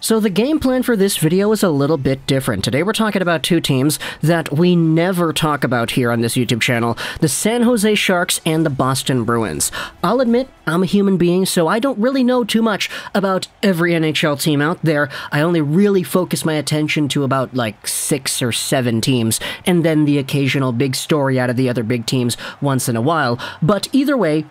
So the game plan for this video is a little bit different. Today we're talking about two teams that we never talk about here on this YouTube channel, the San Jose Sharks and the Boston Bruins. I'll admit, I'm a human being, so I don't really know too much about every NHL team out there. I only really focus my attention to about like 6 or 7 teams, and then the occasional big story out of the other big teams once in a while. But either way,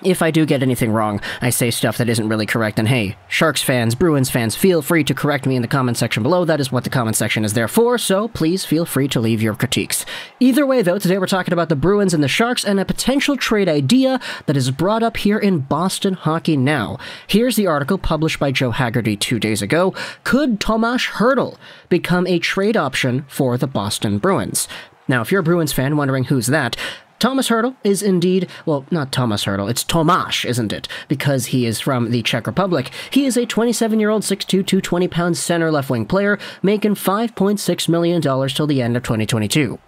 if I do get anything wrong, I say stuff that isn't really correct, and hey, Sharks fans, Bruins fans, feel free to correct me in the comment section below. That is what the comment section is there for, so please feel free to leave your critiques. Either way, though, today we're talking about the Bruins and the Sharks and a potential trade idea that is brought up here in Boston Hockey Now. Here's the article published by Joe Haggerty 2 days ago. Could Tomas Hertl become a trade option for the Boston Bruins? Now, if you're a Bruins fan wondering who's that, Tomas Hertl is indeed, well, not Tomas Hertl, it's Tomas, isn't it? Because he is from the Czech Republic. He is a 27-year-old, 6'2", 220-pound center left-wing player, making $5.6 million till the end of 2022.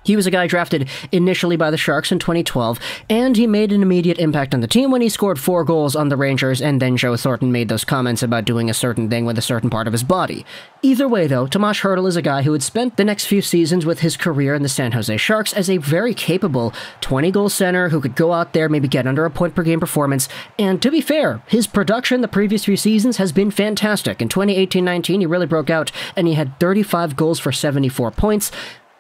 He was a guy drafted initially by the Sharks in 2012, and he made an immediate impact on the team when he scored 4 goals on the Rangers, and then Joe Thornton made those comments about doing a certain thing with a certain part of his body. Either way, though, Tomas Hertl is a guy who had spent the next few seasons with his career in the San Jose Sharks as a very capable 20-goal center who could go out there, maybe get under a point-per-game performance, and to be fair, his production the previous few seasons has been fantastic. In 2018-19, he really broke out, and he had 35 goals for 74 points,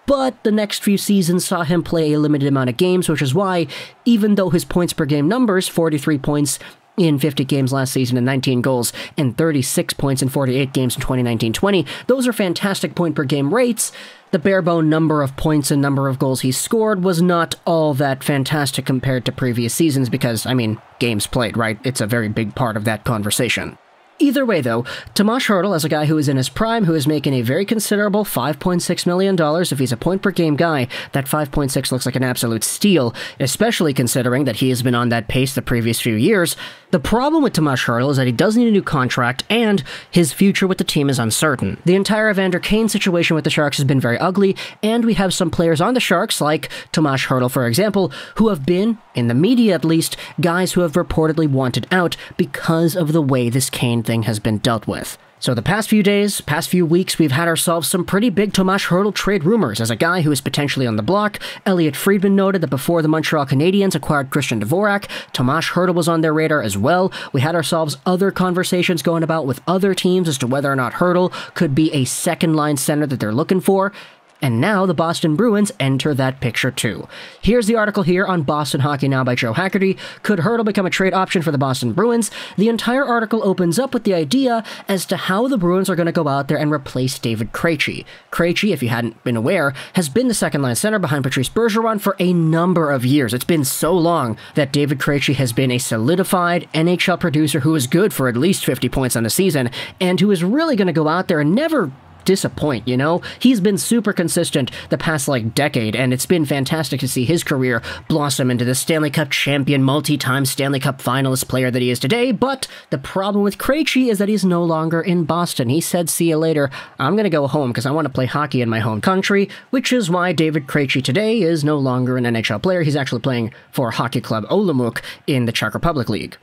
but the next few seasons saw him play a limited amount of games, which is why, even though his points-per-game numbers, 43 points in 50 games last season and 19 goals, and 36 points in 48 games in 2019-20, those are fantastic point-per-game rates. The bare-bone number of points and number of goals he scored was not all that fantastic compared to previous seasons because, I mean, games played, right? It's a very big part of that conversation. Either way, though, Tomas Hertl, as a guy who is in his prime, who is making a very considerable $5.6 million, if he's a point-per-game guy, that 5.6 looks like an absolute steal, especially considering that he has been on that pace the previous few years. The problem with Tomas Hertl is that he does need a new contract, and his future with the team is uncertain. The entire Evander Kane situation with the Sharks has been very ugly, and we have some players on the Sharks, like Tomas Hertl, for example, who have been, in the media at least, guys who have reportedly wanted out because of the way this Kane thing has been dealt with. So the past few days, past few weeks, we've had ourselves some pretty big Tomas Hertl trade rumors. As a guy who is potentially on the block, Elliot Friedman noted that before the Montreal Canadiens acquired Christian Dvorak, Tomas Hertl was on their radar as well. We had ourselves other conversations going about with other teams as to whether or not Hertl could be a second-line center that they're looking for. And now the Boston Bruins enter that picture too. Here's the article here on Boston Hockey Now by Joe Haggerty. Could Hertl become a trade option for the Boston Bruins? The entire article opens up with the idea as to how the Bruins are going to go out there and replace David Krejci. Krejci, if you hadn't been aware, has been the second-line center behind Patrice Bergeron for a number of years. It's been so long that David Krejci has been a solidified NHL producer who is good for at least 50 points on the season, and who is really going to go out there and never disappoint, you know? He's been super consistent the past, like, decade, and it's been fantastic to see his career blossom into the Stanley Cup champion, multi-time Stanley Cup finalist player that he is today, but the problem with Krejci is that he's no longer in Boston. He said, see you later, I'm gonna go home because I want to play hockey in my home country, which is why David Krejci today is no longer an NHL player. He's actually playing for Hockey Club Olomouc in the Czech Republic League.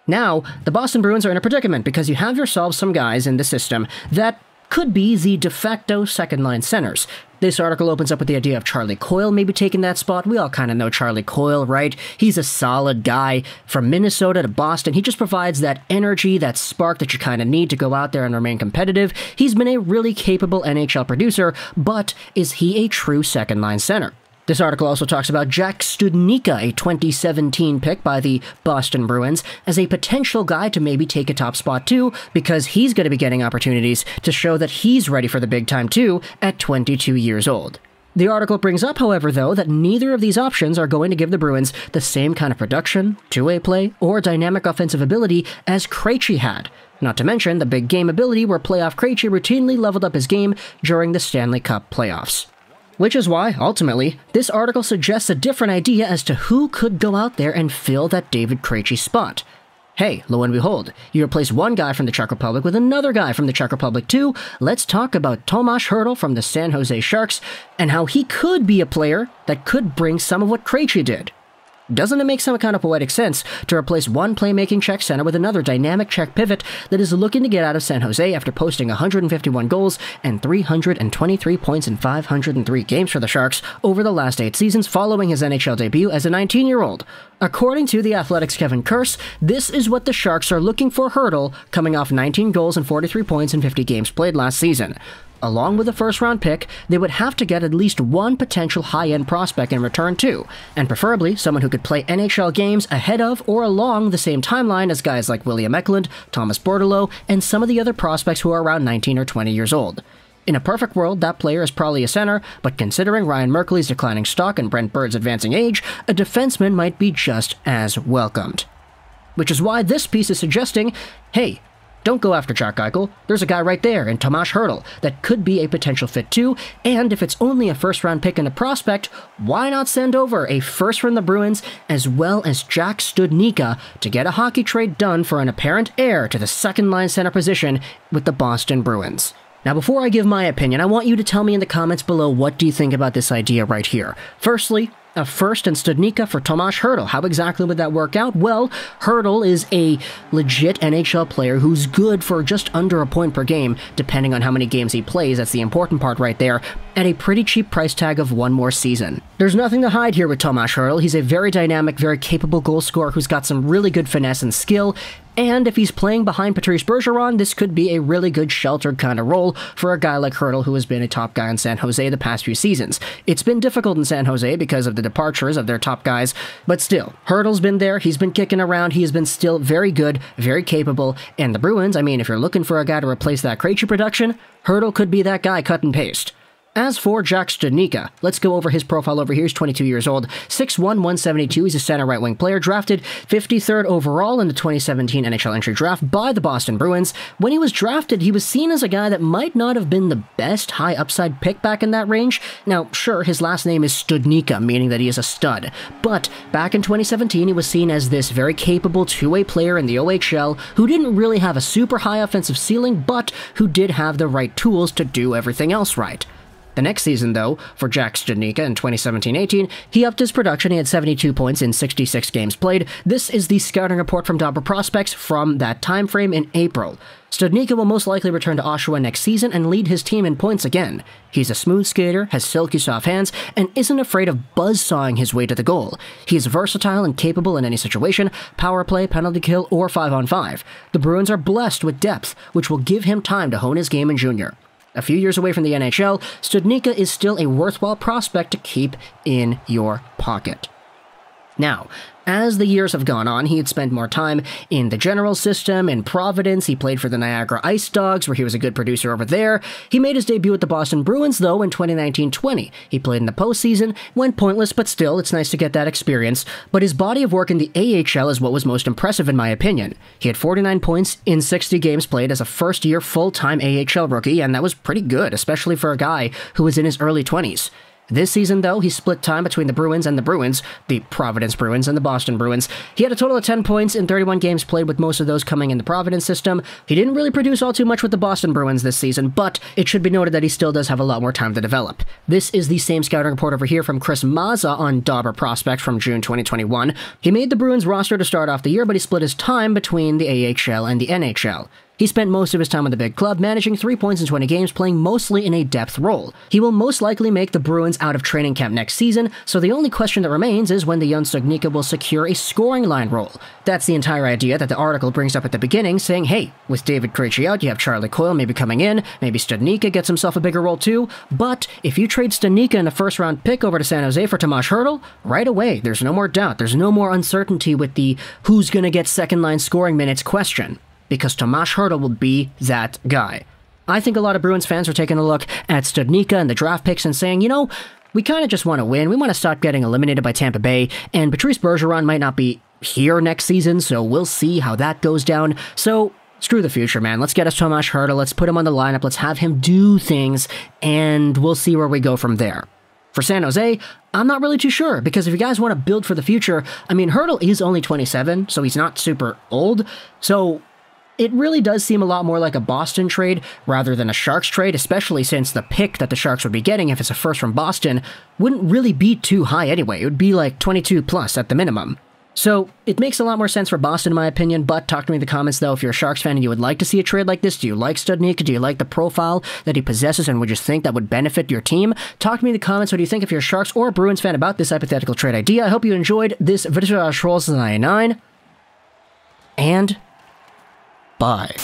Now, the Boston Bruins are in a predicament because you have yourselves some guys in the system that could be the de facto second-line centers. This article opens up with the idea of Charlie Coyle maybe taking that spot. We all kind of know Charlie Coyle, right? He's a solid guy from Minnesota to Boston. He just provides that energy, that spark that you kind of need to go out there and remain competitive. He's been a really capable NHL producer, but is he a true second-line center? This article also talks about Jack Studnicka, a 2017 pick by the Boston Bruins, as a potential guy to maybe take a top spot too, because he's going to be getting opportunities to show that he's ready for the big time too at 22 years old. The article brings up, however, though, that neither of these options are going to give the Bruins the same kind of production, two-way play, or dynamic offensive ability as Krejci had. Not to mention the big game ability where playoff Krejci routinely leveled up his game during the Stanley Cup playoffs. Which is why, ultimately, this article suggests a different idea as to who could go out there and fill that David Krejci spot. Hey, lo and behold, you replace one guy from the Czech Republic with another guy from the Czech Republic too. Let's talk about Tomas Hertl from the San Jose Sharks and how he could be a player that could bring some of what Krejci did. Doesn't it make some kind of poetic sense to replace one playmaking Czech center with another dynamic Czech pivot that is looking to get out of San Jose after posting 151 goals and 323 points in 503 games for the Sharks over the last 8 seasons following his NHL debut as a 19-year-old? According to The Athletic's Kevin Kurse, this is what the Sharks are looking for Hertl, coming off 19 goals and 43 points in 50 games played last season. Along with a first-round pick, they would have to get at least one potential high-end prospect in return too, and preferably someone who could play NHL games ahead of or along the same timeline as guys like William Eklund, Thomas Hertl, and some of the other prospects who are around 19 or 20 years old. In a perfect world, that player is probably a center, but considering Ryan Merkley's declining stock and Brent Bird's advancing age, a defenseman might be just as welcomed. Which is why this piece is suggesting, hey, don't go after Jack Eichel. There's a guy right there in Tomas Hertl that could be a potential fit too, and if it's only a first-round pick and a prospect, why not send over a first from the Bruins as well as Jack Studnicka to get a hockey trade done for an apparent heir to the second-line center position with the Boston Bruins? Now, before I give my opinion, I want you to tell me in the comments below what do you think about this idea right here. Firstly, a first and Studnicka for Tomas Hertl. How exactly would that work out? Well, Hertl is a legit NHL player who's good for just under a point per game, depending on how many games he plays. That's the important part right there, at a pretty cheap price tag of one more season. There's nothing to hide here with Tomas Hertl. He's a very dynamic, very capable goal scorer who's got some really good finesse and skill, and if he's playing behind Patrice Bergeron, this could be a really good sheltered kind of role for a guy like Hertl who has been a top guy in San Jose the past few seasons. It's been difficult in San Jose because of the departures of their top guys, but still, Hertl's been there, he's been kicking around, he has been still very good, very capable, and the Bruins, I mean, if you're looking for a guy to replace that Krejci production, Hertl could be that guy cut and paste. As for Jack Studnicka, let's go over his profile over here. He's 22 years old, 6'1", 172. He's a center right-wing player, drafted 53rd overall in the 2017 NHL Entry Draft by the Boston Bruins. When he was drafted, he was seen as a guy that might not have been the best high-upside pick back in that range. Now, sure, his last name is Studnicka, meaning that he is a stud. But back in 2017, he was seen as this very capable two-way player in the OHL who didn't really have a super high offensive ceiling, but who did have the right tools to do everything else right. The next season, though, for Jack Studnicka in 2017-18, he upped his production. He had 72 points in 66 games played. This is the scouting report from Dobber Prospects from that time frame in April. Studnicka will most likely return to Oshawa next season and lead his team in points again. He's a smooth skater, has silky soft hands, and isn't afraid of buzzsawing his way to the goal. He is versatile and capable in any situation, power play, penalty kill, or 5-on-5. The Bruins are blessed with depth, which will give him time to hone his game in junior. A few years away from the NHL, Studnicka is still a worthwhile prospect to keep in your pocket. Now, as the years have gone on, he had spent more time in the general system, in Providence. He played for the Niagara Ice Dogs, where he was a good producer over there. He made his debut with the Boston Bruins, though, in 2019-20. He played in the postseason, went pointless, but still, it's nice to get that experience. But his body of work in the AHL is what was most impressive, in my opinion. He had 49 points in 60 games played as a first-year full-time AHL rookie, and that was pretty good, especially for a guy who was in his early 20s. This season, though, he split time between the Bruins and the Bruins, the Providence Bruins and the Boston Bruins. He had a total of 10 points in 31 games played, with most of those coming in the Providence system. He didn't really produce all too much with the Boston Bruins this season, but it should be noted that he still does have a lot more time to develop. This is the same scouting report over here from Chris Mazza on Dobber Prospect from June 2021. He made the Bruins roster to start off the year, but he split his time between the AHL and the NHL. He spent most of his time with the big club, managing 3 points in 20 games, playing mostly in a depth role. He will most likely make the Bruins out of training camp next season, so the only question that remains is when the young Studnicka will secure a scoring line role. That's the entire idea that the article brings up at the beginning, saying, hey, with David Krejci out, you have Charlie Coyle maybe coming in, maybe Studnicka gets himself a bigger role too, but if you trade Studnicka in a first-round pick over to San Jose for Tomas Hertl, right away, there's no more doubt, there's no more uncertainty with the who's gonna get second-line scoring minutes question, because Tomas Hertl will be that guy. I think a lot of Bruins fans are taking a look at Studnicka and the draft picks and saying, you know, we kind of just want to win. We want to stop getting eliminated by Tampa Bay, and Patrice Bergeron might not be here next season, so we'll see how that goes down. So screw the future, man. Let's get us Tomas Hertl. Let's put him on the lineup. Let's have him do things, and we'll see where we go from there. For San Jose, I'm not really too sure, because if you guys want to build for the future, I mean, Hertl is only 27, so he's not super old, so it really does seem a lot more like a Boston trade rather than a Sharks trade, especially since the pick that the Sharks would be getting, if it's a first from Boston, wouldn't really be too high anyway. It would be like 22 plus at the minimum. So, it makes a lot more sense for Boston in my opinion, but talk to me in the comments though if you're a Sharks fan and you would like to see a trade like this. Do you like Studnicka? Do you like the profile that he possesses and would you think that would benefit your team? Talk to me in the comments what do you think if you're a Sharks or a Bruins fan about this hypothetical trade idea. I hope you enjoyed this video. Trolls 99 and bye.